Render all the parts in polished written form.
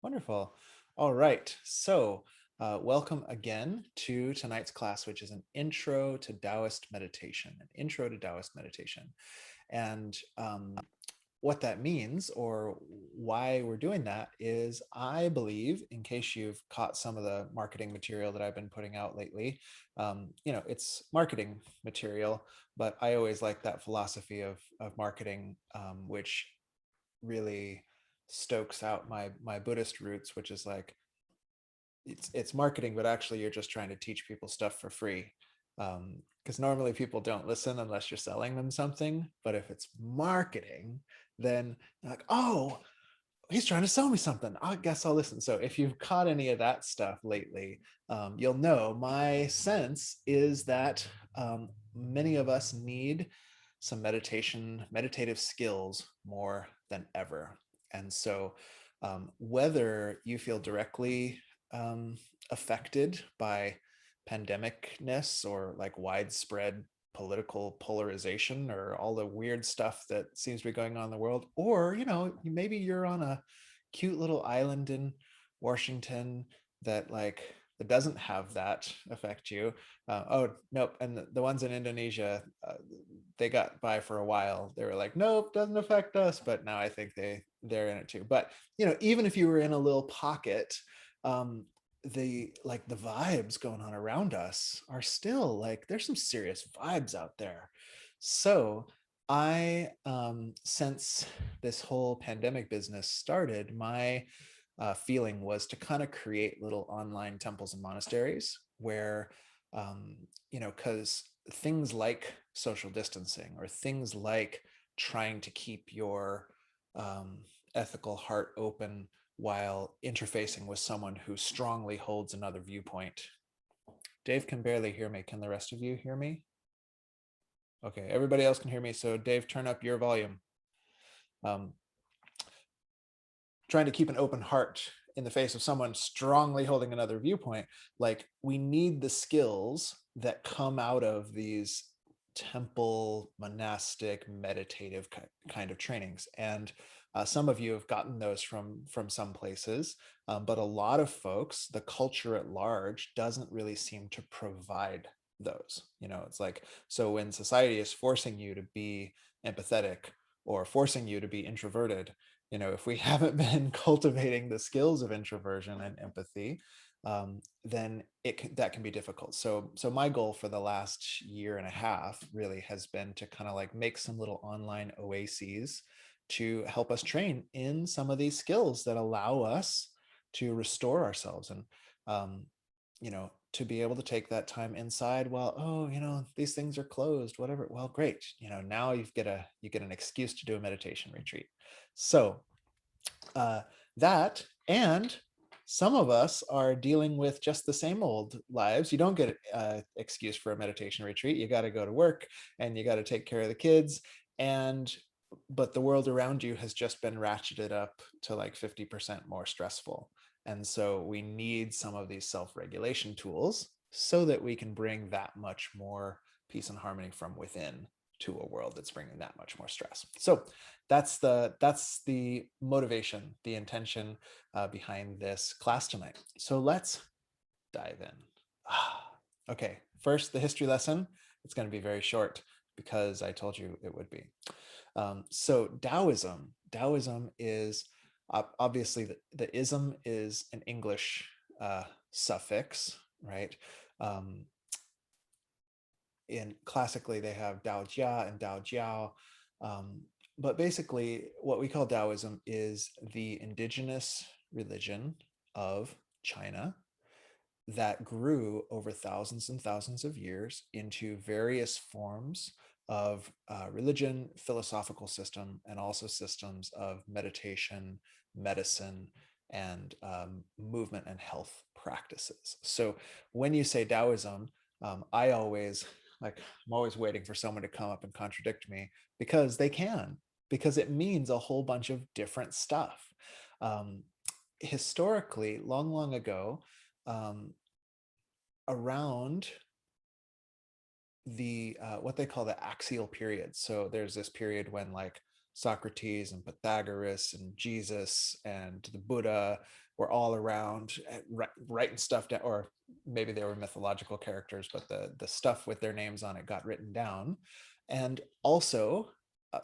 Wonderful. All right. So, welcome again to tonight's class, which is an intro to Taoist meditation, an intro to Taoist meditation. And what that means or why we're doing that is I believe, in case you've caught some of the marketing material that I've been putting out lately, it's marketing material, but I always like that philosophy of marketing, which really stokes out my Buddhist roots, which is like it's marketing, but actually you're just trying to teach people stuff for free. Because normally people don't listen unless you're selling them something. But if it's marketing, then they're like, oh, he's trying to sell me something. I guess I'll listen. So if you've caught any of that stuff lately, you'll know my sense is that many of us need some meditative skills more than ever. And so whether you feel directly affected by pandemicness or like widespread political polarization or all the weird stuff that seems to be going on in the world, or maybe you're on a cute little island in Washington that doesn't have that affect you. Oh nope, and the ones in Indonesia, they got by for a while. They were like, nope, doesn't affect us, but now I think they're in it too. But even if you were in a little pocket, um, the vibes going on around us are still like there's some serious vibes out there. So I since this whole pandemic business started, my feeling was to kind of create little online temples and monasteries where because things like social distancing or things like trying to keep your ethical heart open while interfacing with someone who strongly holds another viewpoint. Dave can barely hear me. Can the rest of you hear me? Okay, everybody else can hear me. So Dave, turn up your volume. Um, Trying to keep an open heart in the face of someone strongly holding another viewpoint. Like, we need the skills that come out of these temple, monastic, meditative kind of trainings. And some of you have gotten those from some places, but a lot of folks, the culture at large, doesn't really seem to provide those. It's like, so when society is forcing you to be empathetic or forcing you to be introverted, if we haven't been cultivating the skills of introversion and empathy, then that can be difficult. So my goal for the last year and a half really has been to kind of like make some little online oases to help us train in some of these skills that allow us to restore ourselves and to be able to take that time inside while, these things are closed, whatever. Well, great. Now you get an excuse to do a meditation retreat. So uh, that, and some of us are dealing with just the same old lives. You don't get an excuse for a meditation retreat. You got to go to work and you got to take care of the kids. But the world around you has just been ratcheted up to like 50% more stressful. And so we need some of these self-regulation tools so that we can bring that much more peace and harmony from within to a world that's bringing that much more stress. So that's the motivation, the intention behind this class tonight. So let's dive in. Okay, first the history lesson. It's going to be very short because I told you it would be. So Taoism is obviously the ism is an English suffix, right? Um, Classically they have Dao Jia and Dao Jiao. But basically what we call Taoism is the indigenous religion of China that grew over thousands and thousands of years into various forms of religion, philosophical system, and also systems of meditation, medicine, and movement and health practices. So when you say Taoism, I always I'm always waiting for someone to come up and contradict me because they can, because it means a whole bunch of different stuff. Um, Historically, long, long ago, um, around the what they call the axial periods. So there's this period when like Socrates and Pythagoras and Jesus and the Buddha were all around writing stuff down, or maybe they were mythological characters, but the stuff with their names on it got written down. And also,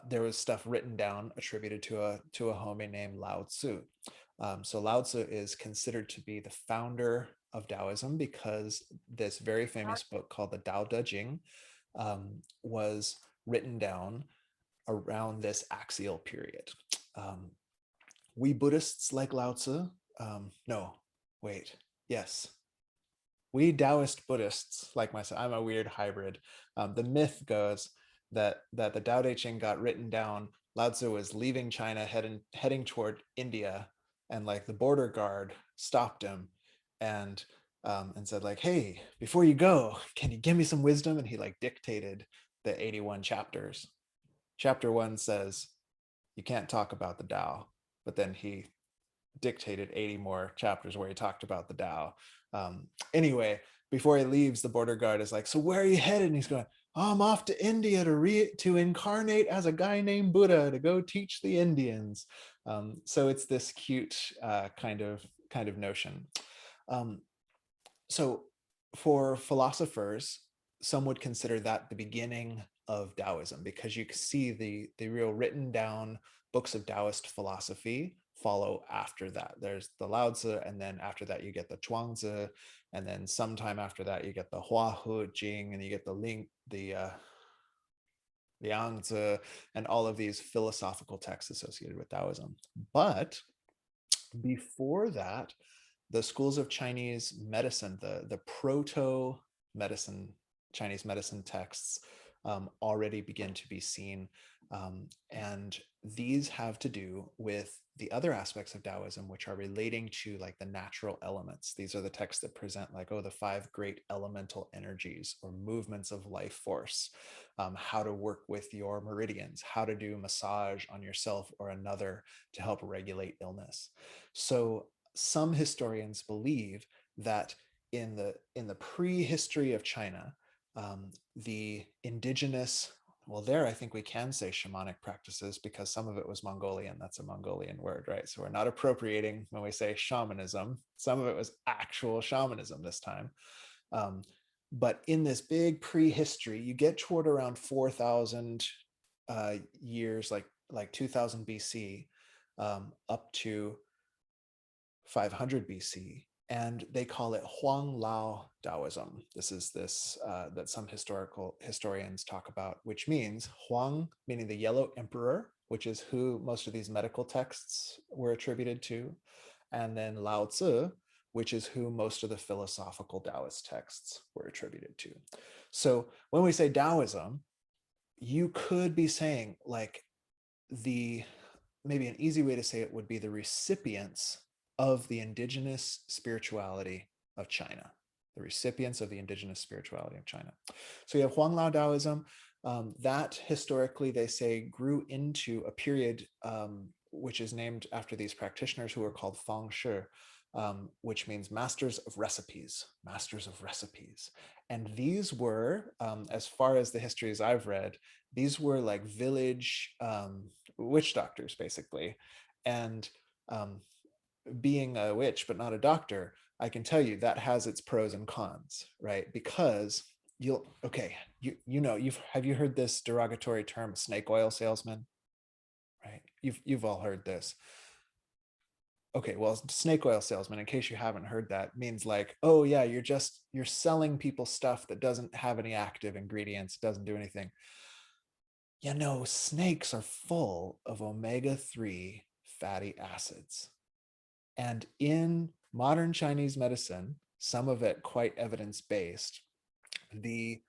there was stuff written down attributed to a homie named Lao Tzu. So Lao Tzu is considered to be the founder of Taoism because this very famous book called the Tao Te Ching was written down around this axial period. We Buddhists like Lao Tzu. No, wait, yes. We Taoist Buddhists like myself. I'm a weird hybrid. The myth goes that the Tao Te Ching got written down. Lao Tzu was leaving China, heading toward India, and like the border guard stopped him and said like, "Hey, before you go, can you give me some wisdom?" And he like dictated the 81 chapters. Chapter 1 says you can't talk about the Tao, but then he dictated 80 more chapters where he talked about the Tao. Anyway, before he leaves, the border guard is like, "So where are you headed?" And he's going, "Oh, I'm off to India to incarnate as a guy named Buddha to go teach the Indians." So it's this cute kind of notion. So for philosophers, some would consider that the beginning of Taoism, because you see the real written down books of Taoist philosophy follow after that. There's the Lao Tzu, and then after that you get the Zhuangzi, and then sometime after that you get the Huahu Jing, and you get the Liangzi, and all of these philosophical texts associated with Taoism. But before that, the schools of Chinese medicine, the proto medicine, Chinese medicine texts already begin to be seen. And these have to do with the other aspects of Taoism, which are relating to like the natural elements. These are the texts that present like, oh, the 5 great elemental energies or movements of life force, how to work with your meridians, how to do massage on yourself or another to help regulate illness. So some historians believe that in the prehistory of China, the indigenous, well, there I think we can say shamanic practices because some of it was Mongolian. That's a Mongolian word, right? So we're not appropriating when we say shamanism. Some of it was actual shamanism this time. But in this big prehistory, you get toward around 4,000 years, like 2000 BC, up to 500 BC, and they call it Huang Lao Taoism. This is that some historians talk about, which means Huang, meaning the yellow emperor, which is who most of these medical texts were attributed to, and then Lao Tzu, which is who most of the philosophical Taoist texts were attributed to. So when we say Taoism, you could be saying like maybe an easy way to say it would be the recipients of the indigenous spirituality of China, the recipients of the indigenous spirituality of China. So you have Huanglao Taoism, that historically they say grew into a period which is named after these practitioners who are called Fang Shi, which means masters of recipes, masters of recipes. And these were, as far as the histories I've read, these were like village witch doctors, basically. And being a witch, but not a doctor, I can tell you that has its pros and cons, right? Because you know, have you heard this derogatory term, snake oil salesman? Right? You've all heard this. Okay, well, snake oil salesman, in case you haven't heard that, means like, oh yeah, you're selling people stuff that doesn't have any active ingredients, doesn't do anything. You know, snakes are full of omega-3 fatty acids. And in modern Chinese medicine, some of it quite evidence-based, the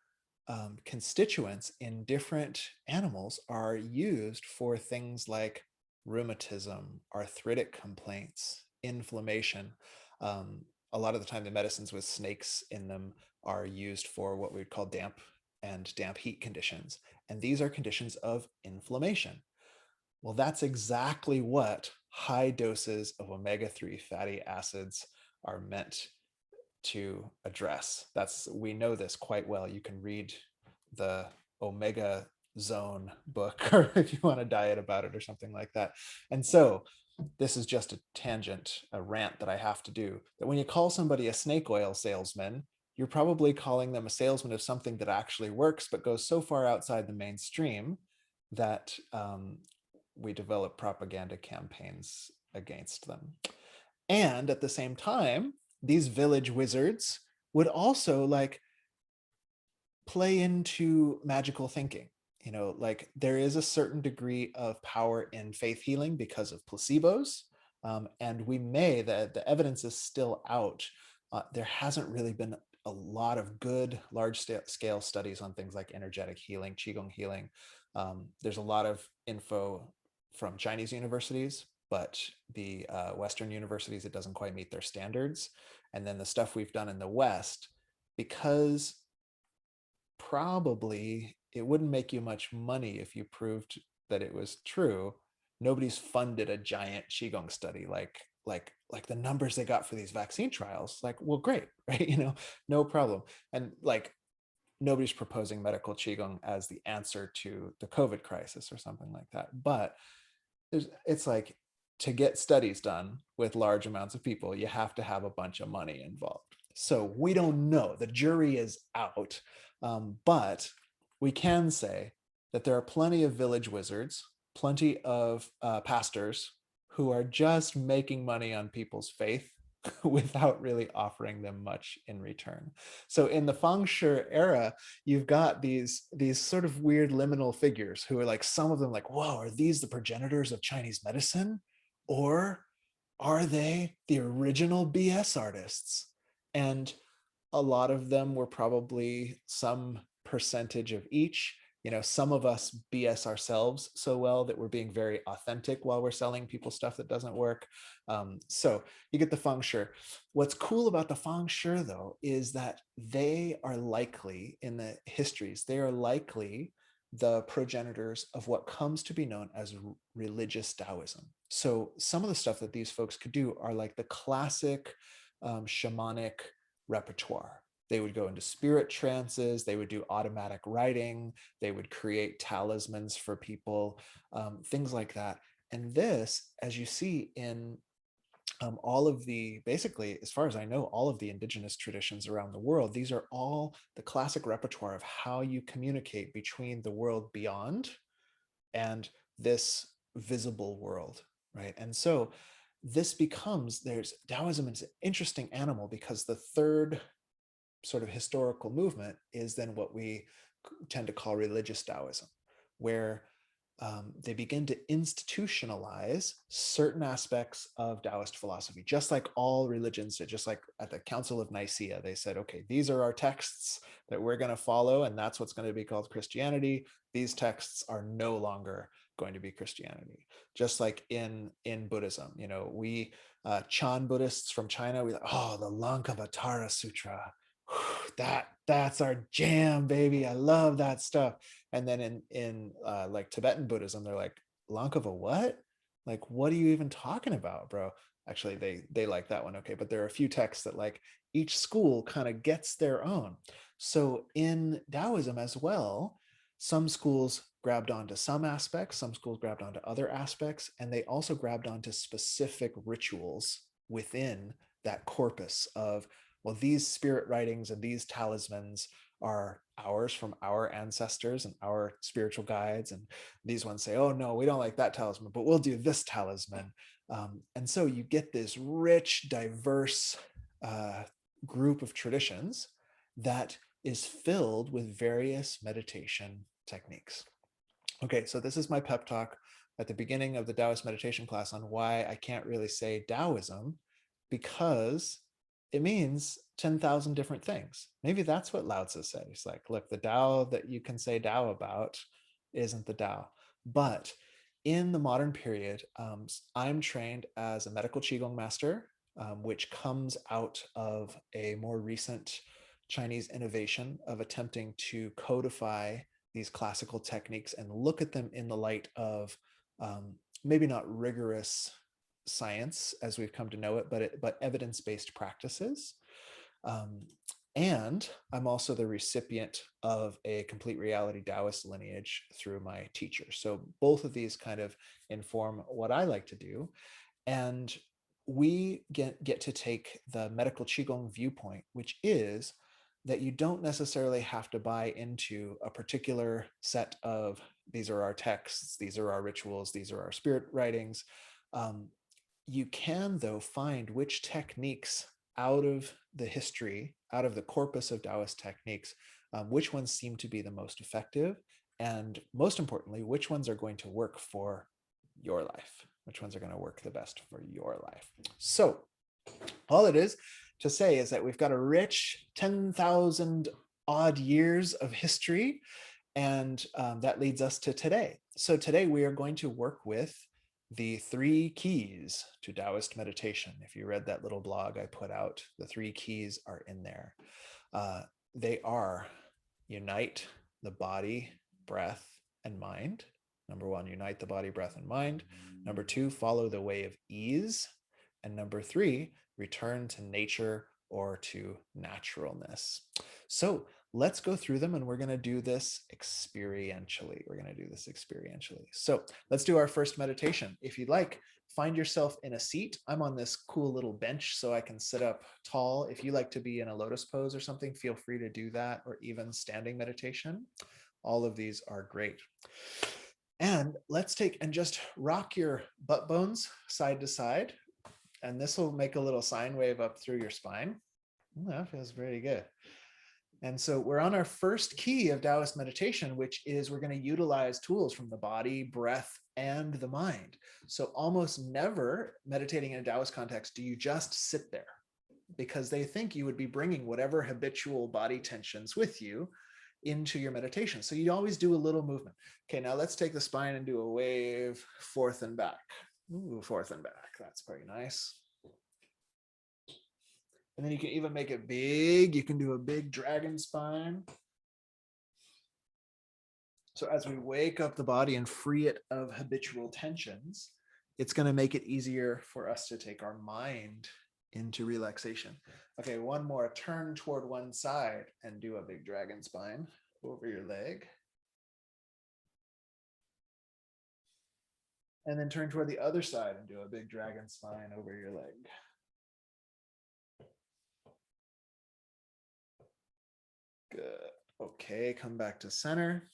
constituents in different animals are used for things like rheumatism, arthritic complaints, inflammation. A lot of the time, the medicines with snakes in them are used for what we would call damp and damp heat conditions. And these are conditions of inflammation. Well, that's exactly what high doses of omega-3 fatty acids are meant to address. We know this quite well. You can read the omega zone book, or if you want to diet about it or something like that. And so this is just a tangent, a rant that I have to do, that when you call somebody a snake oil salesman, you're probably calling them a salesman of something that actually works, but goes so far outside the mainstream that we develop propaganda campaigns against them. And at the same time, these village wizards would also like play into magical thinking. You know, like there is a certain degree of power in faith healing because of placebos. And we may, the evidence is still out. There hasn't really been a lot of good large scale studies on things like energetic healing, Qigong healing. There's a lot of info from Chinese universities, but the Western universities, it doesn't quite meet their standards. And then the stuff we've done in the West, because probably it wouldn't make you much money if you proved that it was true. Nobody's funded a giant Qigong study like the numbers they got for these vaccine trials. Like, well, great, right? You know, no problem. And like nobody's proposing medical Qigong as the answer to the COVID crisis or something like that. But it's like to get studies done with large amounts of people, you have to have a bunch of money involved. So we don't know. The jury is out. But we can say that there are plenty of village wizards, plenty of pastors who are just making money on people's faith without really offering them much in return. So in the Feng Shui era, you've got these sort of weird liminal figures who are like, some of them like, whoa, are these the progenitors of Chinese medicine? Or are they the original BS artists? And a lot of them were probably some percentage of each. You know, some of us BS ourselves so well that we're being very authentic while we're selling people stuff that doesn't work. So you get the Feng Shui. What's cool about the Feng Shui, though, is that they are likely, in the histories, they are likely the progenitors of what comes to be known as religious Taoism. So some of the stuff that these folks could do are like the classic shamanic repertoire. They would go into spirit trances, they would do automatic writing, they would create talismans for people, things like that. And this, as you see in all of the, basically, as far as I know, all of the indigenous traditions around the world, these are all the classic repertoire of how you communicate between the world beyond and this visible world, right? And so this becomes, there's Taoism is an interesting animal because the third sort of historical movement is then what we tend to call religious Taoism, where they begin to institutionalize certain aspects of Taoist philosophy, just like all religions did. Just like at the Council of Nicaea, they said, okay, these are our texts that we're going to follow, and that's what's going to be called Christianity. These texts are no longer going to be Christianity. Just like in Buddhism, you know, we Chan Buddhists from China, we like, oh, the Lankavatara Sutra, that's our jam, baby. I love that stuff. And then in like Tibetan Buddhism, they're like, Lankava what? Like, what are you even talking about, bro? Actually, they like that one, okay. But there are a few texts that like each school kind of gets their own. So in Taoism as well, some schools grabbed onto some aspects, some schools grabbed onto other aspects, and they also grabbed onto specific rituals within that corpus of, well, these spirit writings and these talismans are ours from our ancestors and our spiritual guides. And these ones say, oh, no, we don't like that talisman, but we'll do this talisman. And so you get this rich, diverse group of traditions that is filled with various meditation techniques. Okay, so this is my pep talk at the beginning of the Daoist meditation class on why I can't really say Taoism, because it means 10,000 different things. Maybe that's what Lao Tzu said. He's like, look, the Tao that you can say Tao about isn't the Tao. But in the modern period, I'm trained as a medical Qigong master, which comes out of a more recent Chinese innovation of attempting to codify these classical techniques and look at them in the light of maybe not rigorous science as we've come to know it, but evidence-based practices. And I'm also the recipient of a complete reality Taoist lineage through my teacher. So both of these kind of inform what I like to do. And we get to take the medical Qigong viewpoint, which is that you don't necessarily have to buy into a particular set of, these are our texts, these are our rituals, these are our spirit writings. You can, though, find which techniques out of the history, out of the corpus of Taoist techniques, which ones seem to be the most effective, and most importantly, which ones are going to work for your life, which ones are going to work the best for your life. So all it is to say is that we've got a rich 10,000 odd years of history, and that leads us to today. So today we are going to work with the 3 keys to Daoist meditation. If you read that little blog I put out, the 3 keys are in there. They are: unite the body, breath, and mind. Number 1, unite the body, breath, and mind. Number 2, follow the way of ease. And number 3, return to nature or to naturalness. So let's go through them, and we're going to do this experientially. So let's do our first meditation. If you'd like, find yourself in a seat. I'm on this cool little bench so I can sit up tall. If you like to be in a lotus pose or something, feel free to do that, or even standing meditation. All of these are great. And let's take and just rock your butt bones side to side. And this will make a little sine wave up through your spine. That feels pretty good. And so we're on our first key of Taoist meditation, which is we're going to utilize tools from the body, breath, and the mind. So almost never meditating in a Taoist context do you just sit there, because they think you would be bringing whatever habitual body tensions with you into your meditation. So you always do a little movement. Okay, now let's take the spine and do a wave forth and back. Ooh, forth and back. That's pretty nice. And then you can even make it big. You can do a big dragon spine. So as we wake up the body and free it of habitual tensions, it's going to make it easier for us to take our mind into relaxation. Okay, one more. Turn toward one side and do a big dragon spine over your leg. And then turn toward the other side and do a big dragon spine over your leg. Good. Okay, come back to center.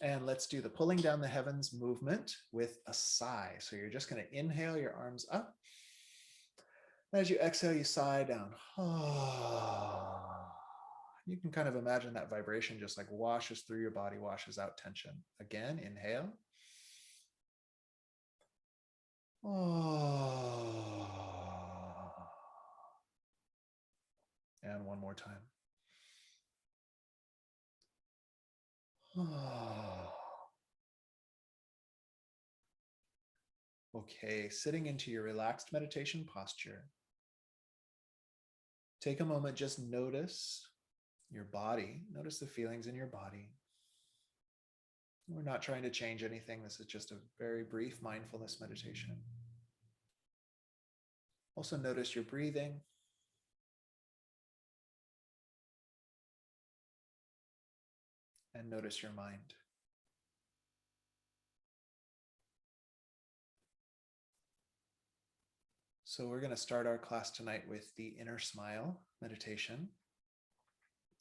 And let's do the pulling down the heavens movement with a sigh. So you're just going to inhale your arms up. As you exhale, you sigh down. You can kind of imagine that vibration just like washes through your body, washes out tension. Again, inhale. And one more time. Okay, sitting into your relaxed meditation posture. Take a moment, just notice your body. Notice the feelings in your body. We're not trying to change anything. This is just a very brief mindfulness meditation. Also notice your breathing. And notice your mind. So we're going to start our class tonight with the inner smile meditation.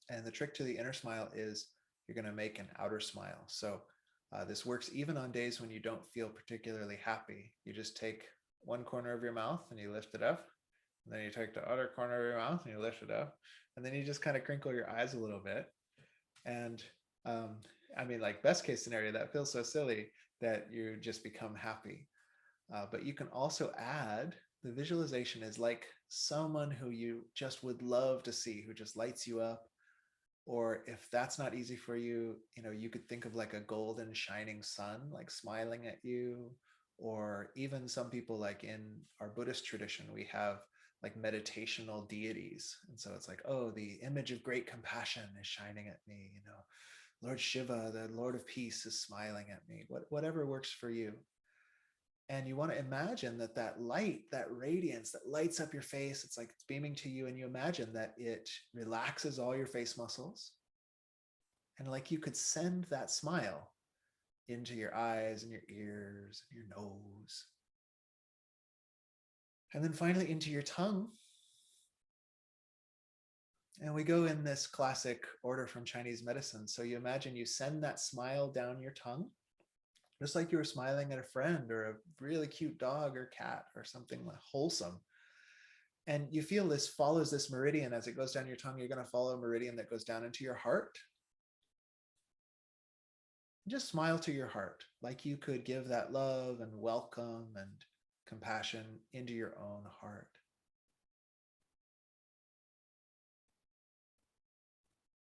And the trick to the inner smile is you're going to make an outer smile. So this works even on days when you don't feel particularly happy. You just take one corner of your mouth and you lift it up. And then you take the other corner of your mouth and you lift it up. And then you just kind of crinkle your eyes a little bit. And I mean, like best case scenario, that feels so silly that you just become happy. But you can also add, the visualization is like someone who you just would love to see, who just lights you up. Or if that's not easy for you, you could think of like a golden shining sun, like smiling at you. Or even some people, like in our Buddhist tradition, we have like meditational deities. And so it's like, oh, the image of great compassion is shining at me, Lord Shiva, the Lord of Peace, is smiling at me. Whatever works for you. And you want to imagine that that light, that radiance that lights up your face, it's like it's beaming to you, and you imagine that it relaxes all your face muscles. And like you could send that smile into your eyes and your ears and your nose. And then finally into your tongue. And we go in this classic order from Chinese medicine. So you imagine you send that smile down your tongue, just like you were smiling at a friend or a really cute dog or cat or something like wholesome. And you feel this follows this meridian as it goes down your tongue. You're going to follow a meridian that goes down into your heart. Just smile to your heart, like you could give that love and welcome and compassion into your own heart.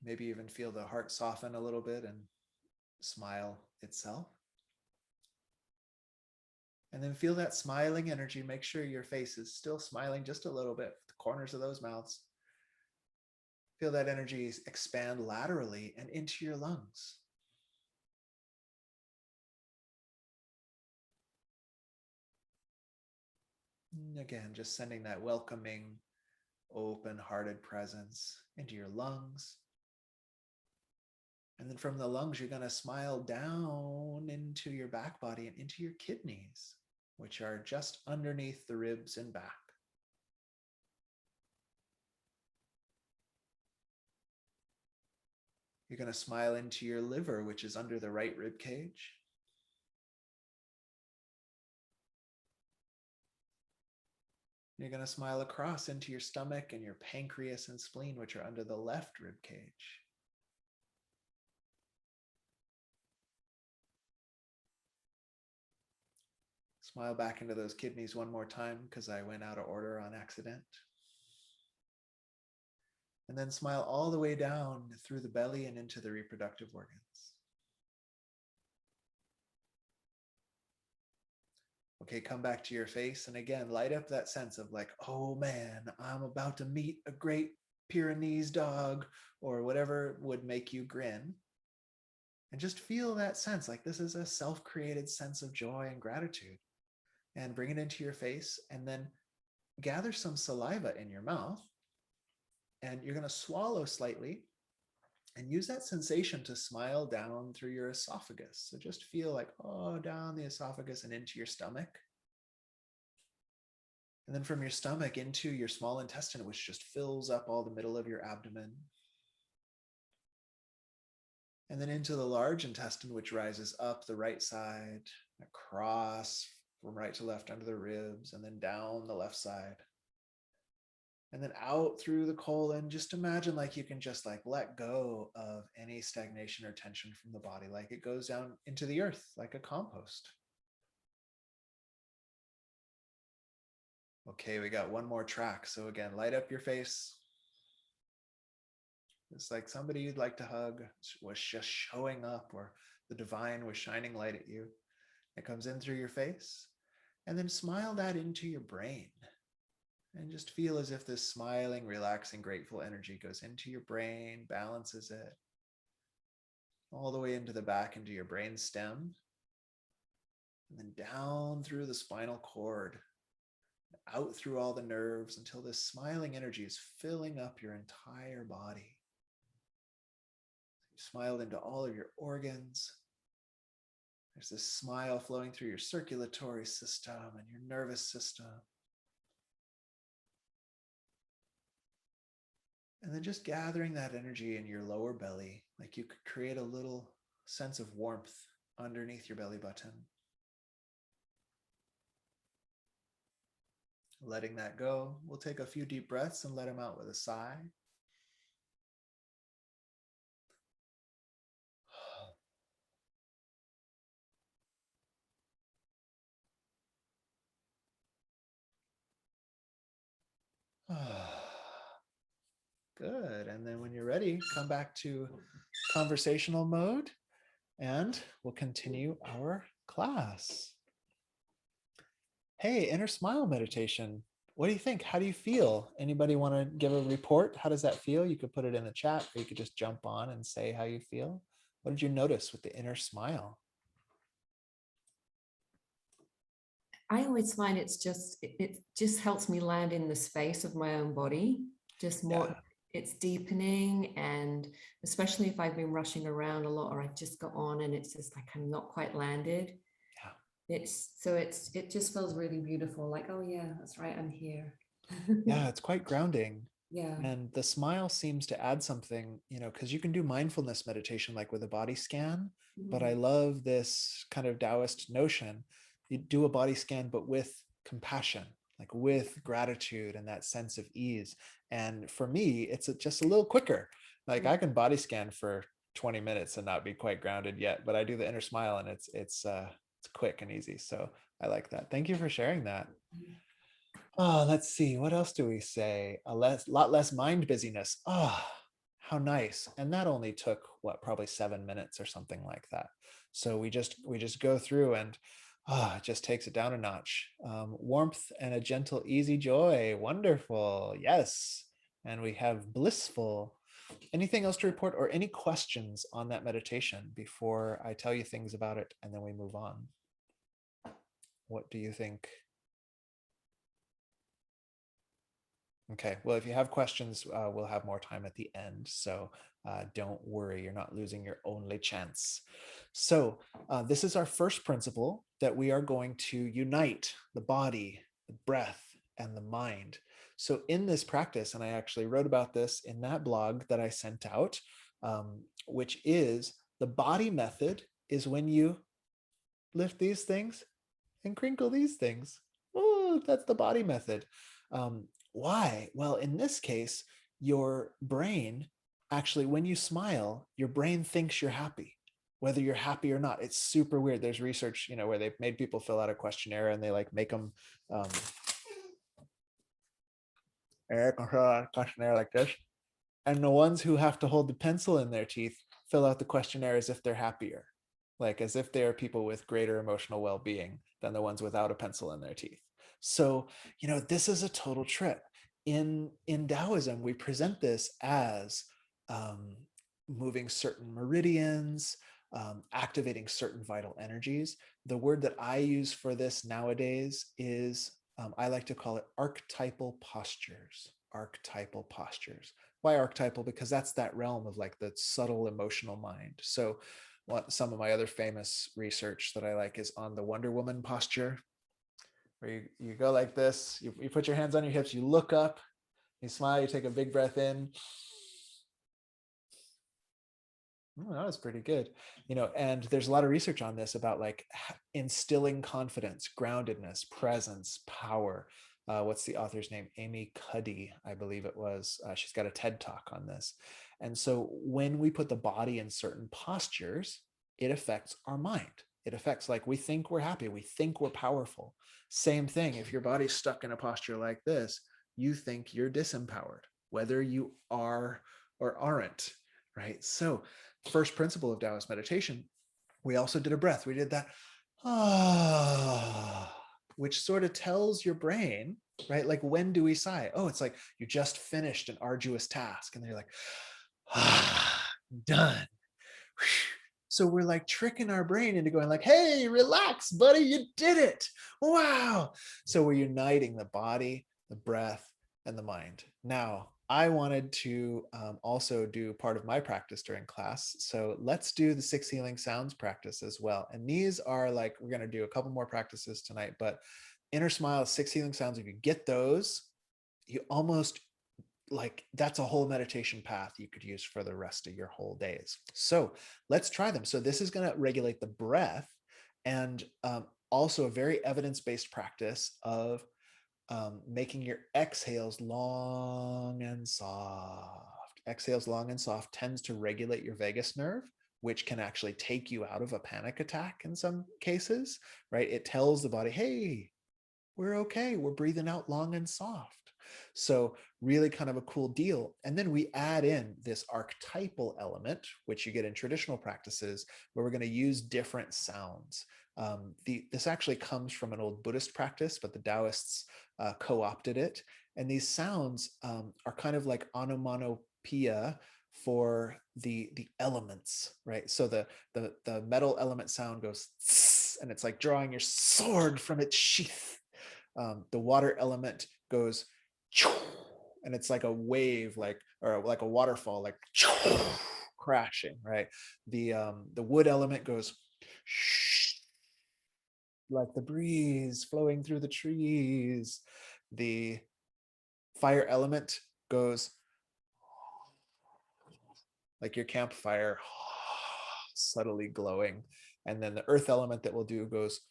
Maybe even feel the heart soften a little bit and smile itself. And then feel that smiling energy. Make sure your face is still smiling just a little bit, the corners of those mouths. Feel that energy expand laterally and into your lungs. And again, just sending that welcoming, open-hearted presence into your lungs. And then from the lungs, you're going to smile down into your back body and into your kidneys, which are just underneath the ribs and back. You're going to smile into your liver, which is under the right rib cage. You're going to smile across into your stomach and your pancreas and spleen, which are under the left rib cage. Smile back into those kidneys one more time because I went out of order on accident. And then smile all the way down through the belly and into the reproductive organs. Okay, come back to your face. And again, light up that sense of like, oh man, I'm about to meet a Great Pyrenees dog or whatever would make you grin. And just feel that sense like this is a self-created sense of joy and gratitude. And bring it into your face and then gather some saliva in your mouth. And you're going to swallow slightly and use that sensation to smile down through your esophagus. So just feel like, oh, down the esophagus and into your stomach. And then from your stomach into your small intestine, which just fills up all the middle of your abdomen. And then into the large intestine, which rises up the right side, across from right to left under the ribs, and then down the left side. And then out through the colon. Just imagine like you can just like let go of any stagnation or tension from the body, like it goes down into the earth, like a compost. Okay, we got one more track. So again, light up your face. It's like somebody you'd like to hug was just showing up, or the divine was shining light at you. It comes in through your face. And then smile that into your brain. And just feel as if this smiling, relaxing, grateful energy goes into your brain, balances it, all the way into the back, into your brain stem, and then down through the spinal cord, out through all the nerves until this smiling energy is filling up your entire body. You smiled into all of your organs. There's this smile flowing through your circulatory system and your nervous system. And then just gathering that energy in your lower belly, like you could create a little sense of warmth underneath your belly button. Letting that go. We'll take a few deep breaths and let them out with a sigh. Good. And then when you're ready, come back to conversational mode and we'll continue our class. Hey, inner smile meditation. What do you think? How do you feel? Anybody want to give a report? How does that feel? You could put it in the chat, or you could just jump on and say how you feel. What did you notice with the inner smile? I always find it just helps me land in the space of my own body, just more. Yeah. It's deepening, and especially if I've been rushing around a lot or I've just got on and it's just like I'm not quite landed. Yeah. It just feels really beautiful. Like, oh yeah, that's right, I'm here. Yeah, it's quite grounding. Yeah. And the smile seems to add something, because you can do mindfulness meditation like with a body scan. But I Mhm. love this kind of Taoist notion. You do a body scan, but with compassion, like with gratitude and that sense of ease. And for me, it's just a little quicker. Like I can body scan for 20 minutes and not be quite grounded yet, but I do the inner smile and it's quick and easy. So I like that. Thank you for sharing that. Oh, let's see. What else do we say? Lot less mind busyness. Oh, how nice. And that only took what, probably 7 minutes or something like that. So we just go through and it just takes it down a notch. Warmth and a gentle, easy joy. Wonderful. Yes. And we have blissful. Anything else to report or any questions on that meditation before I tell you things about it and then we move on? What do you think? Okay, well, if you have questions, we'll have more time at the end. So don't worry, you're not losing your only chance. So this is our first principle that we are going to unite the body, the breath, and the mind. So in this practice, and I actually wrote about this in that blog that I sent out, which is the body method is when you lift these things and crinkle these things. Oh, that's the body method. Why? Well, in this case, your brain actually, when you smile, your brain thinks you're happy, whether you're happy or not. It's super weird. There's research, where they've made people fill out a questionnaire and they like make them um, questionnaire like this. And the ones who have to hold the pencil in their teeth fill out the questionnaire as if they're happier, like as if they are people with greater emotional well-being than the ones without a pencil in their teeth. So, this is a total trip. In Taoism, we present this as um, moving certain meridians, activating certain vital energies. The word that I use for this nowadays is I like to call it archetypal postures. Archetypal postures. Why archetypal? Because that's that realm of like the subtle emotional mind. So some of my other famous research that I like is on the Wonder Woman posture, where you go like this, you put your hands on your hips, you look up, you smile, you take a big breath in. Oh, that was pretty good. And there's a lot of research on this about like instilling confidence, groundedness, presence, power. What's the author's name? Amy Cuddy, I believe it was. She's got a TED talk on this. And so when we put the body in certain postures, it affects our mind. It affects, like, we think we're happy, we think we're powerful. Same thing, if your body's stuck in a posture like this, you think you're disempowered, whether you are or aren't, right? So first principle of Taoist meditation, we also did a breath. We did that, which sort of tells your brain, right? Like, when do we sigh? Oh, it's like you just finished an arduous task and you're like, done. So we're like tricking our brain into going like, hey, relax, buddy, you did it. Wow. So we're uniting the body, the breath, and the mind. Now, I wanted to also do part of my practice during class. So let's do the 6 healing sounds practice as well. And these are like, we're going to do a couple more practices tonight, but inner smile, 6 healing sounds. If you get those, you almost, like, that's a whole meditation path you could use for the rest of your whole days. So let's try them. So this is going to regulate the breath, and also a very evidence-based practice of making your exhales long and soft. Exhales long and soft tends to regulate your vagus nerve, which can actually take you out of a panic attack in some cases, right? It tells the body, hey, we're okay. We're breathing out long and soft. So really kind of a cool deal. And then we add in this archetypal element, which you get in traditional practices, where we're going to use different sounds. This actually comes from an old Buddhist practice, but the Taoists co-opted it. And these sounds are kind of like onomatopoeia for the elements, right? So the metal element sound goes and it's like drawing your sword from its sheath. The water element goes, and it's like a wave, or like a waterfall, like crashing, right? The wood element goes like the breeze flowing through the trees. The fire element goes like your campfire, subtly glowing. And then the earth element that we'll do goes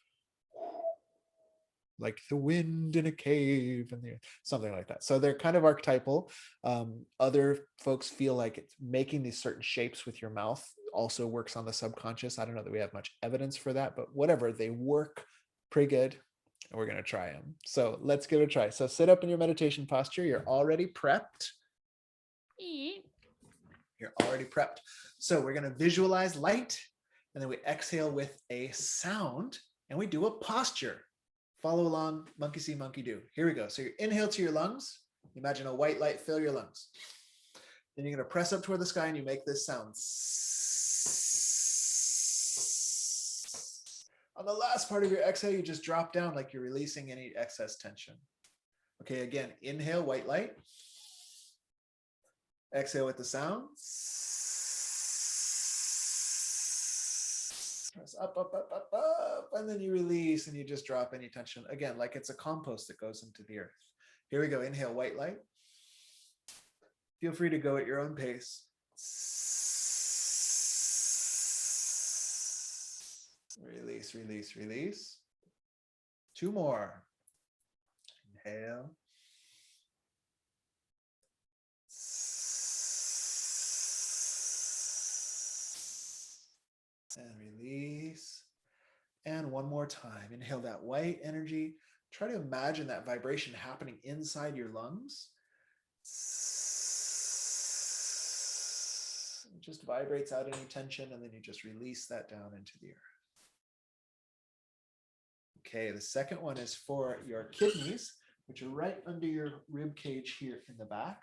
like the wind in a cave, and something like that. So they're kind of archetypal. Other folks feel like it's making these certain shapes with your mouth also works on the subconscious. I don't know that we have much evidence for that, but whatever, they work pretty good, and we're going to try them. So let's give it a try. So sit up in your meditation posture. You're already prepped. You're already prepped. So we're going to visualize light, and then we exhale with a sound, and we do a posture. Follow along, monkey see, monkey do. Here we go. So you inhale to your lungs. Imagine a white light fill your lungs. Then you're going to press up toward the sky and you make this sound. On the last part of your exhale, you just drop down like you're releasing any excess tension. Okay, again, inhale, white light. Exhale with the sound. Press up, up, up, up, up, and then you release and you just drop any tension. Again, like it's a compost that goes into the earth. Here we go. Inhale, white light. Feel free to go at your own pace. Release, release, release. Two more. Inhale. And release. And one more time. Inhale that white energy. Try to imagine that vibration happening inside your lungs. It just vibrates out any tension, and then you just release that down into the earth. Okay, the second one is for your kidneys, which are right under your rib cage here in the back.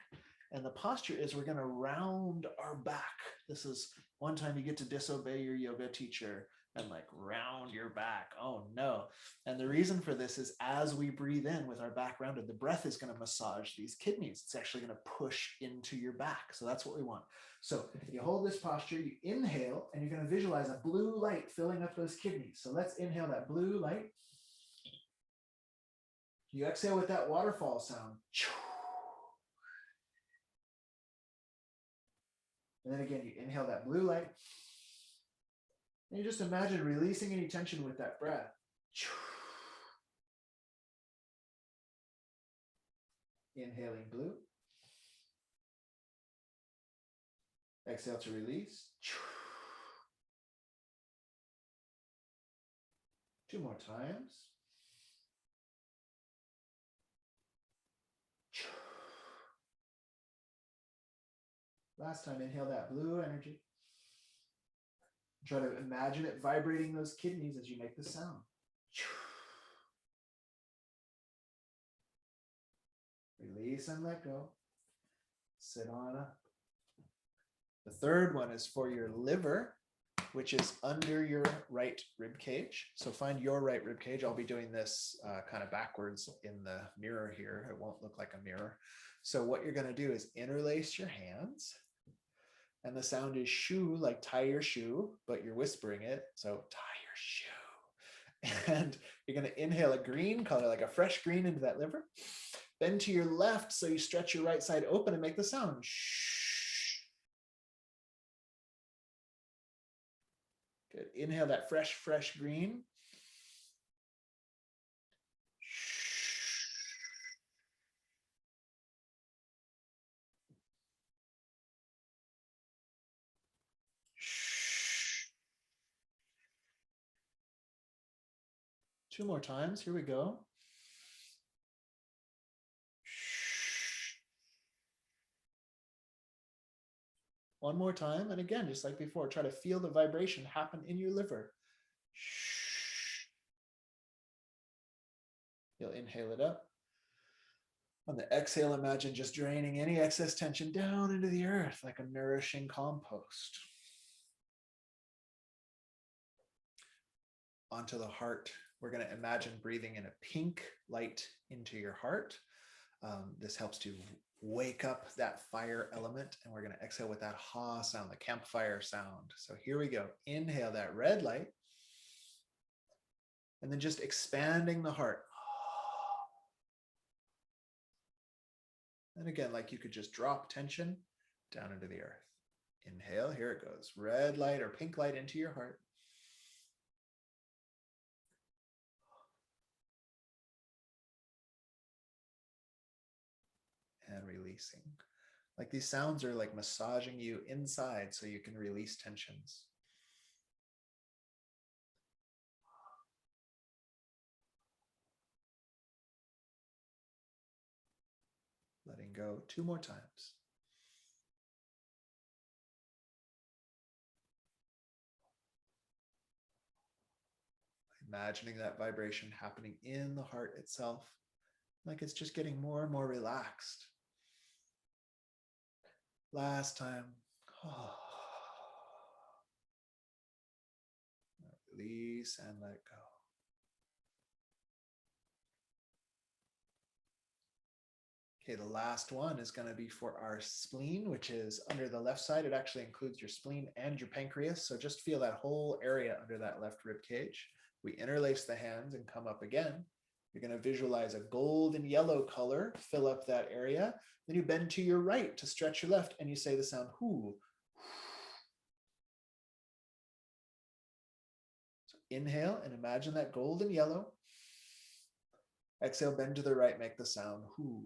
And the posture is we're going to round our back. This is one time you get to disobey your yoga teacher and like round your back. Oh no. And the reason for this is as we breathe in with our back rounded, the breath is going to massage these kidneys. It's actually going to push into your back. So that's what we want. So you hold this posture, you inhale, and you're going to visualize a blue light filling up those kidneys. So let's inhale that blue light. You exhale with that waterfall sound. And then again, you inhale that blue light. And you just imagine releasing any tension with that breath. Inhaling blue. Exhale to release. Two more times. Last time, inhale that blue energy. Try to imagine it vibrating those kidneys as you make the sound. Release and let go. Sit on up. The third one is for your liver, which is under your right rib cage. So find your right rib cage. I'll be doing this kind of backwards in the mirror here. It won't look like a mirror. So what you're going to do is interlace your hands. And the sound is shoe, like tie your shoe, but you're whispering it. So tie your shoe. And you're going to inhale a green color, like a fresh green into that liver. Bend to your left so you stretch your right side open and make the sound. Shh. Good. Inhale that fresh, fresh green. Two more times. Here we go. One more time. And again, just like before, try to feel the vibration happen in your liver. You'll inhale it up. On the exhale, imagine just draining any excess tension down into the earth like a nourishing compost. onto the heart. We're going to imagine breathing in a pink light into your heart. This helps to wake up that fire element, and we're going to exhale with that ha sound, the campfire sound. So here we go. Inhale that red light, and then just expanding the heart. And again, like you could just drop tension down into the earth. Inhale, here it goes. Red light or pink light into your heart. And releasing. Like these sounds are like massaging you inside so you can release tensions. Letting go 2 more times. Imagining that vibration happening in the heart itself, like it's just getting more and more relaxed. Last time. Release and let go. Okay, the last one is going to be for our spleen, which is under the left side. It actually includes your spleen and your pancreas. So just feel that whole area under that left rib cage. We interlace the hands and come up again. You're going to visualize a gold and yellow color fill up that area. Then you bend to your right to stretch your left, and you say the sound hu. So inhale and imagine that gold and yellow. Exhale, bend to the right, make the sound hu.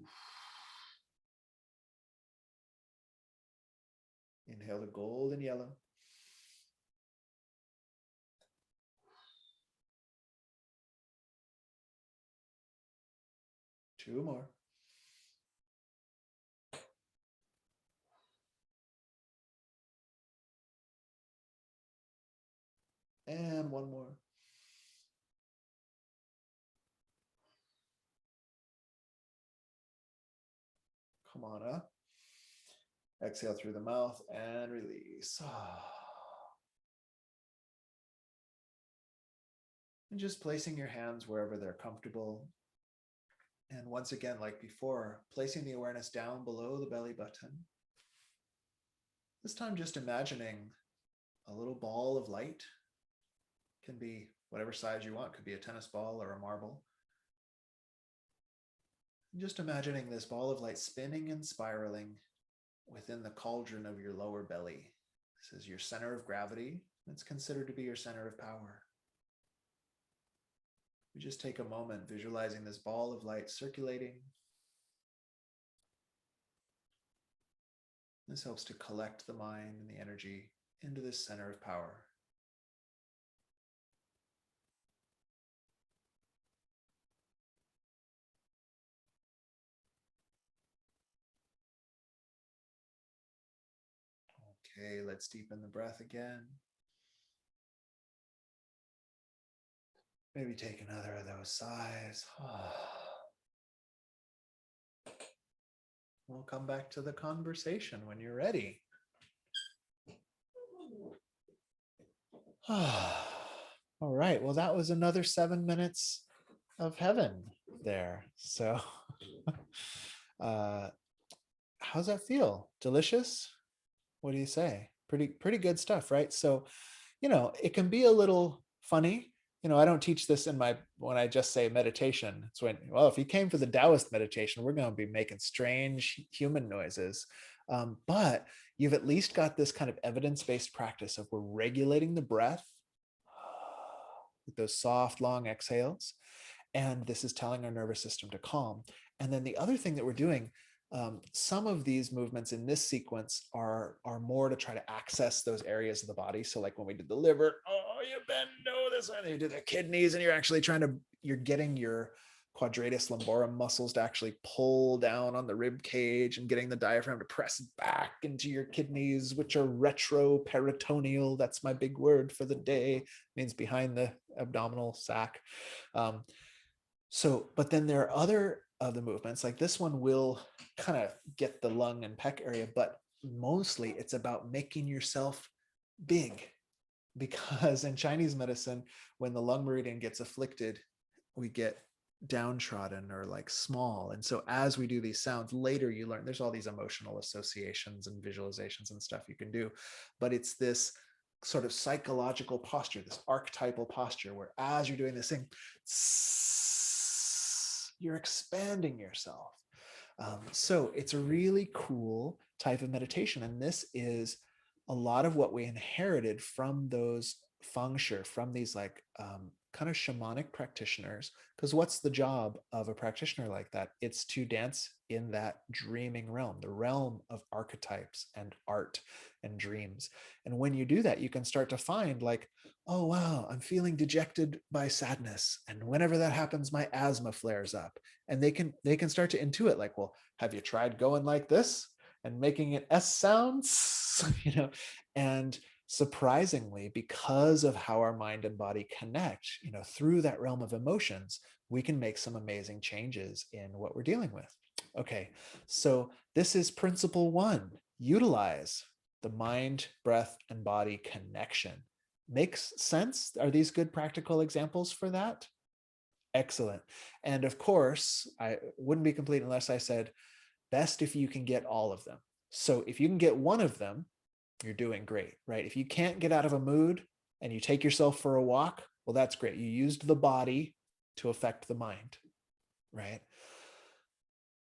Inhale the gold and yellow. Two more. And one more. Come on up. Exhale through the mouth and release. And just placing your hands wherever they're comfortable. And once again, like before, placing the awareness down below the belly button. This time just imagining a little ball of light. Can be whatever size you want. Could be a tennis ball or a marble. And just imagining this ball of light spinning and spiraling within the cauldron of your lower belly. This is your center of gravity. It's considered to be your center of power. We just take a moment visualizing this ball of light circulating. This helps to collect the mind and the energy into this center of power. Okay, let's deepen the breath again. Maybe take another of those sighs. We'll come back to the conversation when you're ready. All right, well, that was another 7 minutes of heaven there. So how's that feel? Delicious? What do you say? Pretty good stuff, right? So, it can be a little funny. I don't teach this when I just say meditation. It's when, well, if you came for the Daoist meditation, we're going to be making strange human noises. But you've at least got this kind of evidence-based practice of we're regulating the breath with those soft, long exhales. And this is telling our nervous system to calm. And then the other thing that we're doing, some of these movements in this sequence are more to try to access those areas of the body. So like when we did the liver, you bend this way, you do the kidneys, and you're getting your quadratus lumborum muscles to actually pull down on the rib cage and getting the diaphragm to press back into your kidneys, which are retroperitoneal. That's my big word for the day. It means behind the abdominal sac. But then there are other of the movements, like this one will kind of get the lung and pec area, but mostly it's about making yourself big, because in Chinese medicine, when the lung meridian gets afflicted, we get downtrodden or like small. And so as we do these sounds, later you learn there's all these emotional associations and visualizations and stuff you can do. But it's this sort of psychological posture, this archetypal posture, where as you're doing this thing, you're expanding yourself. So it's a really cool type of meditation. And this is a lot of what we inherited from those feng shui, from these like kind of shamanic practitioners. Because what's the job of a practitioner like that? It's to dance in that dreaming realm, the realm of archetypes and art and dreams. And when you do that, you can start to find like, oh, wow, I'm feeling dejected by sadness. And whenever that happens, my asthma flares up. And they can start to intuit like, well, have you tried going like this and making it S sounds? And surprisingly, because of how our mind and body connect, through that realm of emotions, we can make some amazing changes in what we're dealing with. Okay, so this is principle 1. Utilize the mind, breath, and body connection. Makes sense? Are these good practical examples for that? Excellent. And of course, I wouldn't be complete unless I said, best if you can get all of them. So if you can get one of them, you're doing great, right? If you can't get out of a mood and you take yourself for a walk, well, that's great. You used the body to affect the mind, right?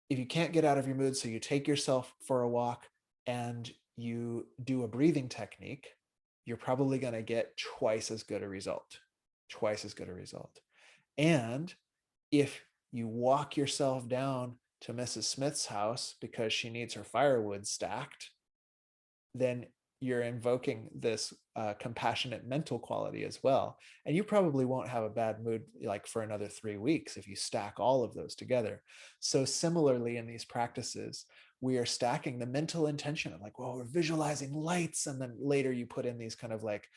If you can't get out of your mood, so you take yourself for a walk and you do a breathing technique, you're probably going to get twice as good a result. And if you walk yourself down to Mrs. Smith's house because she needs her firewood stacked, then you're invoking this compassionate mental quality as well. And you probably won't have a bad mood like for another 3 weeks if you stack all of those together. So similarly in these practices, we are stacking the mental intention of like, well, we're visualizing lights. And then later you put in these kind of like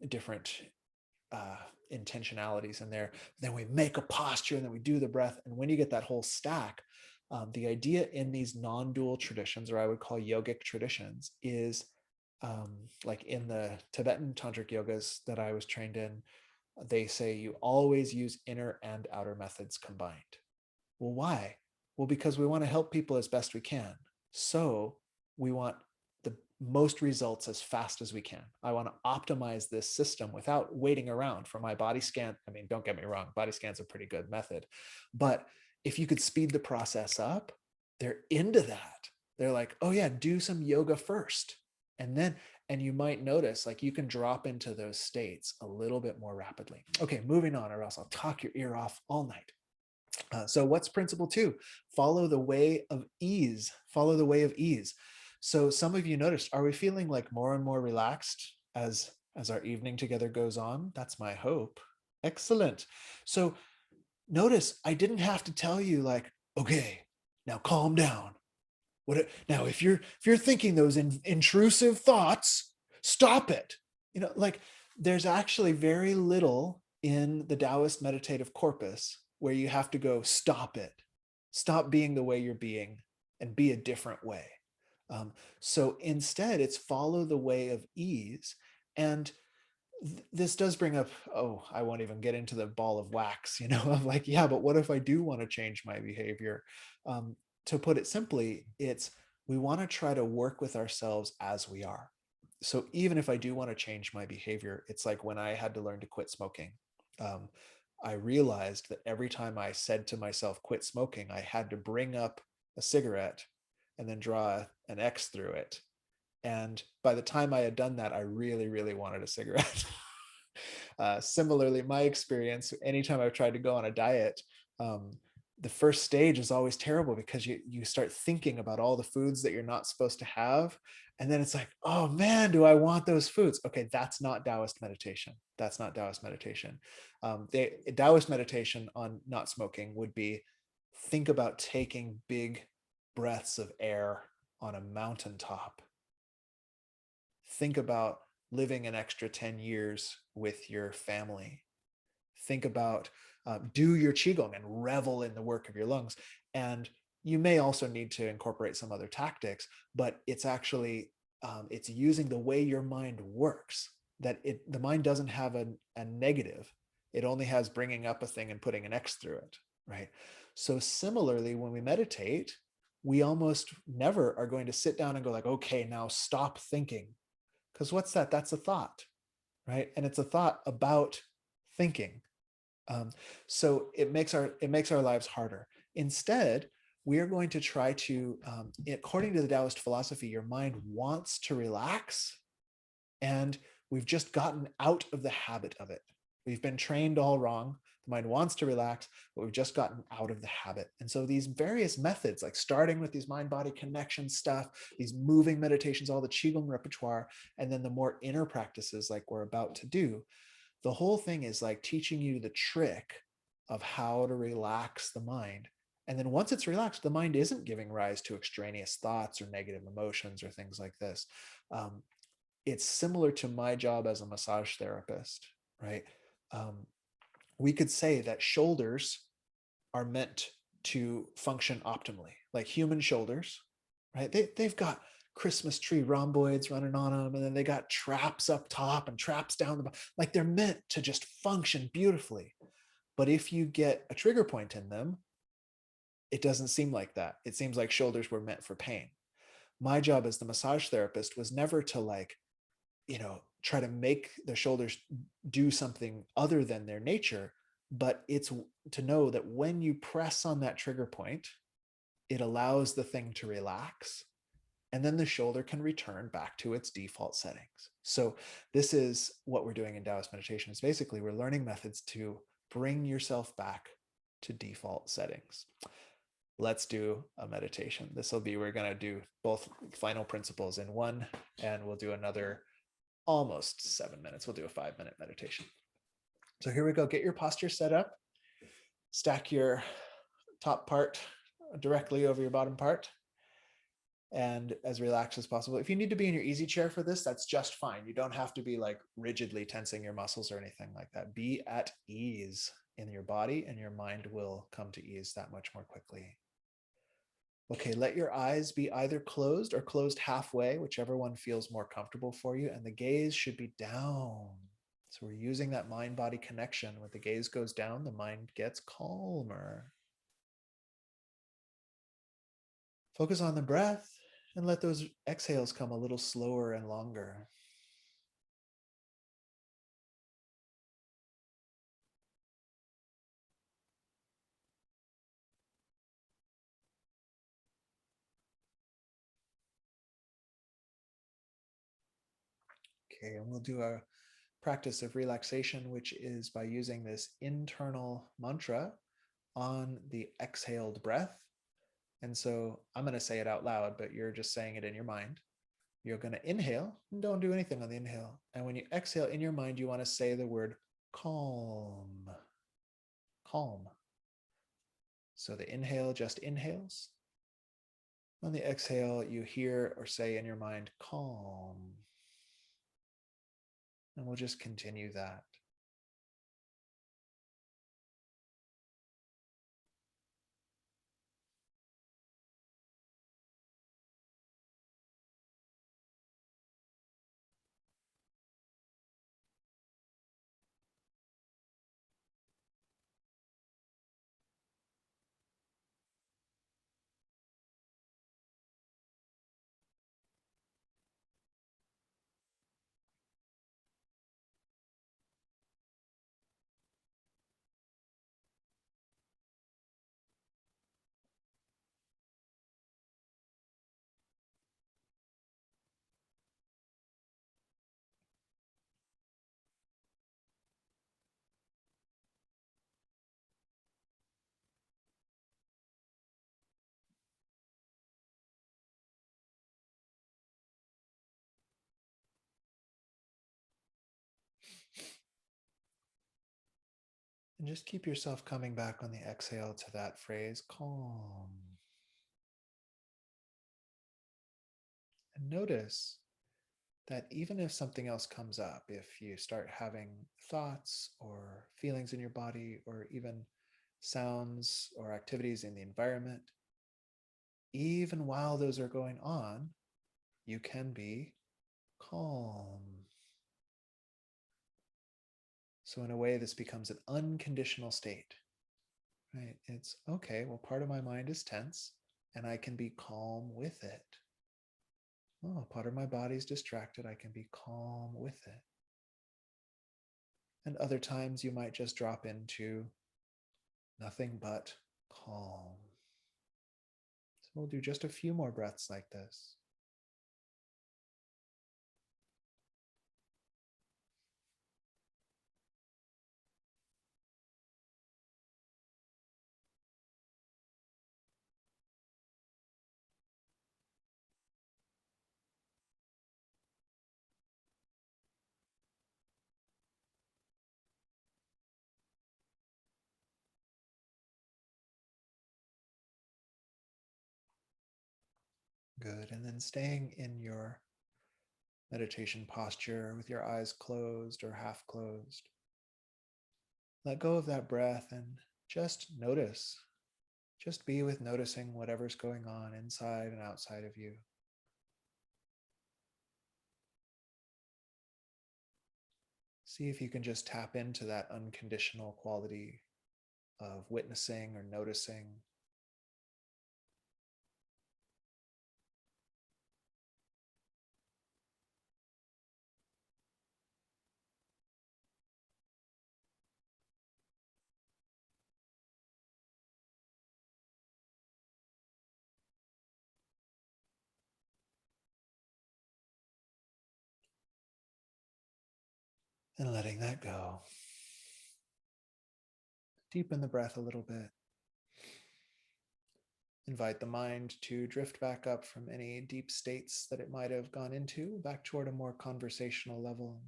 different intentionalities in there. Then we make a posture and then we do the breath. And when you get that whole stack, the idea in these non-dual traditions, or I would call yogic traditions, is like in the Tibetan tantric yogas that I was trained in, they say you always use inner and outer methods combined. Well, why? Well, because we want to help people as best we can. So we want the most results as fast as we can. I want to optimize this system without waiting around for my body scan. I mean, don't get me wrong, body scan's a pretty good method, but if you could speed the process up, they're into that. They're like, oh yeah, do some yoga first. And you might notice like you can drop into those states a little bit more rapidly. Okay, moving on, or else I'll talk your ear off all night. So what's principle 2? Follow the way of ease. Follow the way of ease. So some of you noticed, are we feeling like more and more relaxed as our evening together goes on? That's my hope. Excellent. So notice I didn't have to tell you like, okay, now calm down. Now if you're thinking those intrusive thoughts, stop it. Like there's actually very little in the Taoist meditative corpus where you have to go, stop it. Stop being the way you're being and be a different way. So instead, it's follow the way of ease. And this does bring up, oh, I won't even get into the ball of wax, of like, yeah, but what if I do want to change my behavior? To put it simply, it's we want to try to work with ourselves as we are. So even if I do want to change my behavior, it's like when I had to learn to quit smoking. I realized that every time I said to myself, quit smoking, I had to bring up a cigarette and then draw an X through it. And by the time I had done that, I really, really wanted a cigarette. Similarly, my experience, anytime I've tried to go on a diet, the first stage is always terrible because you start thinking about all the foods that you're not supposed to have. And then it's like, oh man, do I want those foods? Okay, that's not Taoist meditation. That's not Taoist meditation. Taoist meditation on not smoking would be think about taking big breaths of air on a mountaintop. Think about living an extra 10 years with your family. Think about do your Qigong and revel in the work of your lungs. And you may also need to incorporate some other tactics, but it's actually, it's using the way your mind works. that the mind doesn't have a negative. It only has bringing up a thing and putting an X through it, right? So similarly, when we meditate, we almost never are going to sit down and go like, okay, now stop thinking. Because what's that? That's a thought, right? And it's a thought about thinking. Um, so it makes our lives harder. Instead, we are going to try to, according to the Taoist philosophy, your mind wants to relax, and we've just gotten out of the habit of it. We've been trained all wrong. The mind wants to relax, but we've just gotten out of the habit. And so these various methods, like starting with these mind-body connection stuff, these moving meditations, all the Qigong repertoire, and then the more inner practices like we're about to do, the whole thing is like teaching you the trick of how to relax the mind. And then once it's relaxed, the mind isn't giving rise to extraneous thoughts or negative emotions or things like this. It's similar to my job as a massage therapist, right? Um, we could say that shoulders are meant to function optimally, like human shoulders, right? They've got Christmas tree rhomboids running on them, and then they got traps up top and traps down the bottom. Like they're meant to just function beautifully. But if you get a trigger point in them, it doesn't seem like that. It seems like shoulders were meant for pain. My job as the massage therapist was never to like, try to make the shoulders do something other than their nature, but it's to know that when you press on that trigger point, it allows the thing to relax, and then the shoulder can return back to its default settings. So this is what we're doing in Taoist meditation. Is basically we're learning methods to bring yourself back to default settings. Let's do a meditation. This will be, we're going to do both final principles in one, and we'll do another almost 7 minutes. We'll do a 5-minute meditation. So here we go. Get your posture set up. Stack your top part directly over your bottom part, and as relaxed as possible. If you need to be in your easy chair for this, that's just fine. You don't have to be like rigidly tensing your muscles or anything like that. Be at ease in your body, and your mind will come to ease that much more quickly. Okay, let your eyes be either closed or closed halfway, whichever one feels more comfortable for you, and the gaze should be down. So we're using that mind-body connection. When the gaze goes down, the mind gets calmer. Focus on the breath and let those exhales come a little slower and longer. Okay, and we'll do a practice of relaxation, which is by using this internal mantra on the exhaled breath. And so I'm going to say it out loud, but you're just saying it in your mind. You're going to inhale and don't do anything on the inhale. And when you exhale in your mind, you want to say the word calm. Calm. So the inhale just inhales. On the exhale, you hear or say in your mind, calm. And we'll just continue that. And just keep yourself coming back on the exhale to that phrase, calm. And notice that even if something else comes up, if you start having thoughts or feelings in your body, or even sounds or activities in the environment, even while those are going on, you can be calm. So in a way, this becomes an unconditional state, right? It's okay, well, part of my mind is tense and I can be calm with it. Oh, part of my body's distracted, I can be calm with it. And other times you might just drop into nothing but calm. So we'll do just a few more breaths like this. Good. And then staying in your meditation posture with your eyes closed or half closed. Let go of that breath and just notice. Just be with noticing whatever's going on inside and outside of you. See if you can just tap into that unconditional quality of witnessing or noticing. And letting that go. Deepen the breath a little bit. Invite the mind to drift back up from any deep states that it might have gone into, back toward a more conversational level.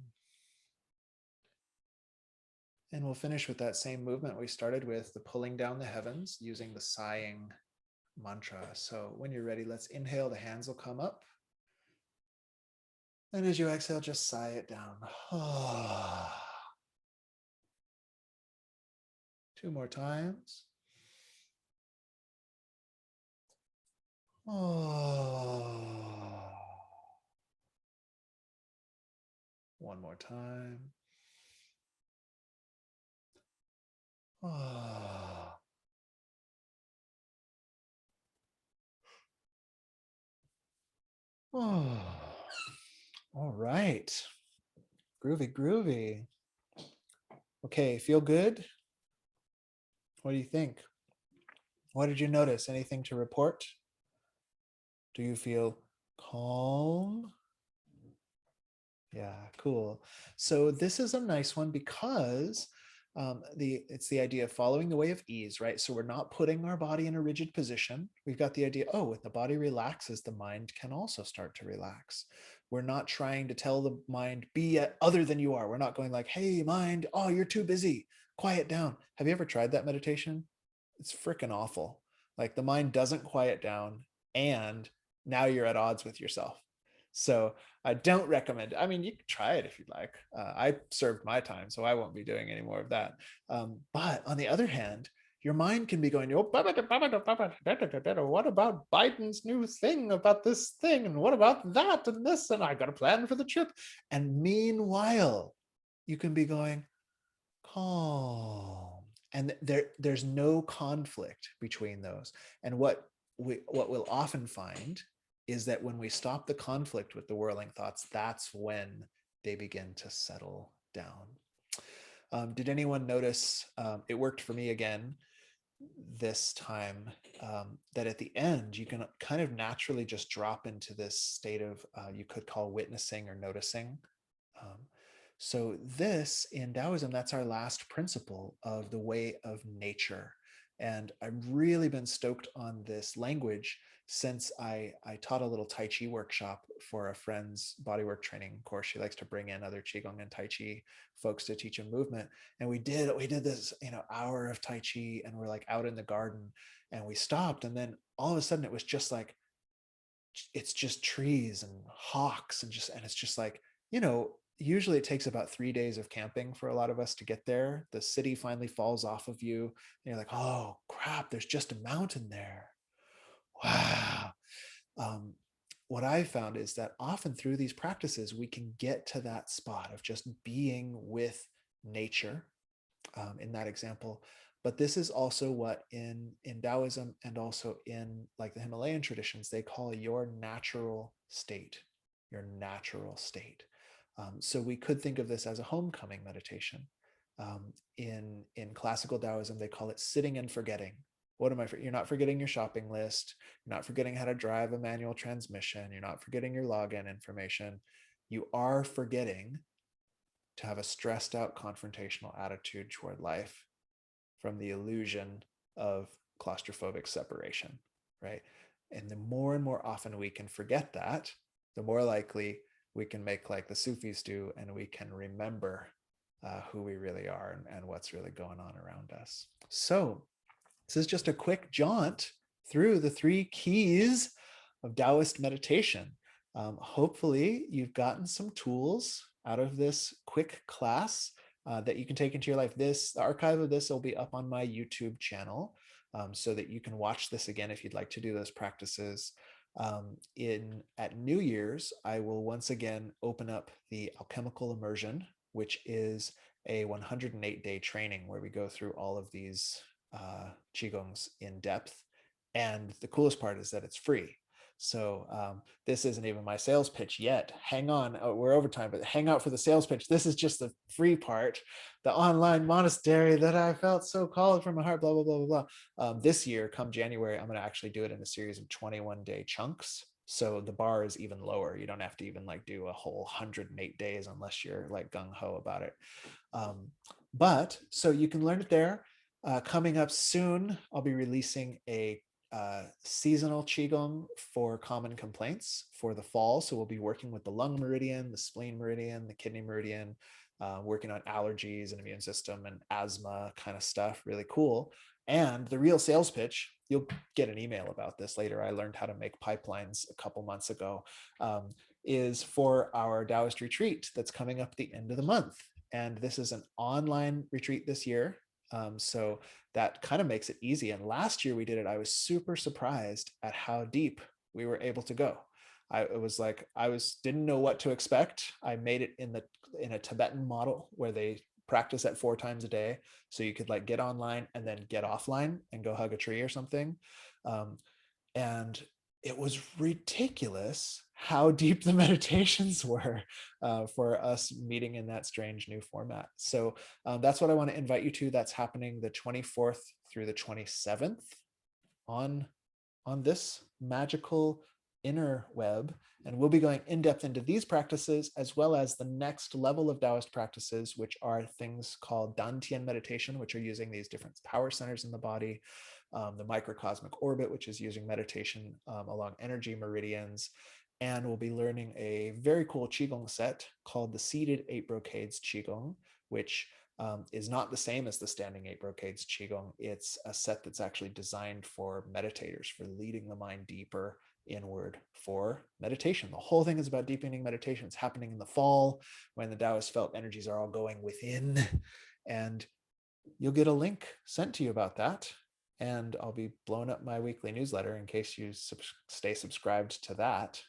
And we'll finish with that same movement we started with, the pulling down the heavens using the sighing mantra. So when you're ready, let's inhale, the hands will come up. And as you exhale, just sigh it down. Two more times. One more time. All right. Groovy, groovy. Okay, feel good? What do you think? What did you notice? Anything to report? Do you feel calm? Yeah, cool. So this is a nice one because it's the idea of following the way of ease, right? So we're not putting our body in a rigid position. We've got the idea, oh, when the body relaxes, the mind can also start to relax. We're not trying to tell the mind, be other than you are. We're not going like, hey, mind, oh, you're too busy. Quiet down. Have you ever tried that meditation? It's freaking awful. Like the mind doesn't quiet down and now you're at odds with yourself. So I don't recommend. I mean, you can try it if you'd like. I served my time, so I won't be doing any more of that. But on the other hand, your mind can be going, oh, what about Biden's new thing about this thing? And what about that and this? And I got a plan for the trip. And meanwhile, you can be going, calm. And there's no conflict between those. And what we'll often find is that when we stop the conflict with the whirling thoughts, that's when they begin to settle down. Did anyone notice, it worked for me again this time, that at the end you can kind of naturally just drop into this state of, you could call witnessing or noticing. Um, so this in Taoism, that's our last principle of the way of nature. And I've really been stoked on this language since I taught a little Tai Chi workshop for a friend's bodywork training course. She likes to bring in other Qigong and Tai Chi folks to teach a movement. And we did this, hour of Tai Chi, and we're like out in the garden and we stopped. And then all of a sudden it was just like, it's just trees and hawks and it's just like, usually it takes about 3 days of camping for a lot of us to get there. The city finally falls off of you and you're like, oh crap, there's just a mountain there. Wow. um, what I've found is that often through these practices we can get to that spot of just being with nature in that example. But this is also what in Taoism and also in like the Himalayan traditions, they call your natural state, your natural state. So we could think of this as a homecoming meditation. In classical Taoism, they call it sitting and forgetting. What am I? You're not forgetting your shopping list. You're not forgetting how to drive a manual transmission. You're not forgetting your login information. You are forgetting to have a stressed out confrontational attitude toward life from the illusion of claustrophobic separation, right? And the more and more often we can forget that, the more likely we can make like the Sufis do, and we can remember who we really are and what's really going on around us. So this is just a quick jaunt through the 3 keys of Daoist meditation. Hopefully you've gotten some tools out of this quick class that you can take into your life. The archive of this will be up on my YouTube channel so that you can watch this again if you'd like to do those practices. At New Year's, I will once again open up the alchemical immersion, which is a 108-day training where we go through all of these Qigongs in depth. And the coolest part is that it's free. So this isn't even my sales pitch yet. Hang on, we're over time, but hang out for the sales pitch. This is just the free part, the online monastery that I felt so called from my heart, blah, blah, blah, blah, blah. This year, come January, I'm going to actually do it in a series of 21-day chunks. So the bar is even lower. You don't have to even like do a whole 108 days unless you're like gung-ho about it. But so you can learn it there. Coming up soon, I'll be releasing a seasonal Qigong for common complaints for the fall. So we'll be working with the lung meridian, the spleen meridian, the kidney meridian, working on allergies and immune system and asthma kind of stuff. Really cool. And the real sales pitch, you'll get an email about this later. I learned how to make pipelines a couple months ago, is for our Taoist retreat that's coming up at the end of the month. And this is an online retreat this year. So that kind of makes it easy. And last year we did it, I was super surprised at how deep we were able to go. Didn't know what to expect. I made it in a Tibetan model where they practice at 4 times a day. So you could like get online and then get offline and go hug a tree or something. And it was ridiculous how deep the meditations were for us meeting in that strange new format. So that's what I want to invite you to. That's happening the 24th through the 27th on this magical inner web. And we'll be going in depth into these practices as well as the next level of Taoist practices, which are things called Dantian meditation, which are using these different power centers in the body. The microcosmic orbit, which is using meditation along energy meridians. And we'll be learning a very cool Qigong set called the Seated 8 Brocades Qigong, which is not the same as the Standing 8 Brocades Qigong. It's a set that's actually designed for meditators, for leading the mind deeper inward for meditation. The whole thing is about deepening meditation. It's happening in the fall when the Taoist felt energies are all going within. And you'll get a link sent to you about that. And I'll be blowing up my weekly newsletter in case you stay subscribed to that.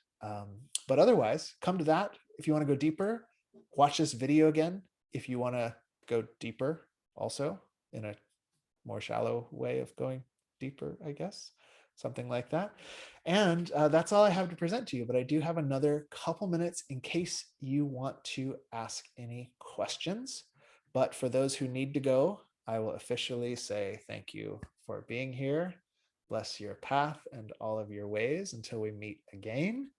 But otherwise, come to that. If you want to go deeper, watch this video again. If you want to go deeper also in a more shallow way of going deeper, I guess, something like that. And that's all I have to present to you, but I do have another couple minutes in case you want to ask any questions. But for those who need to go, I will officially say thank you for being here. Bless your path and all of your ways until we meet again.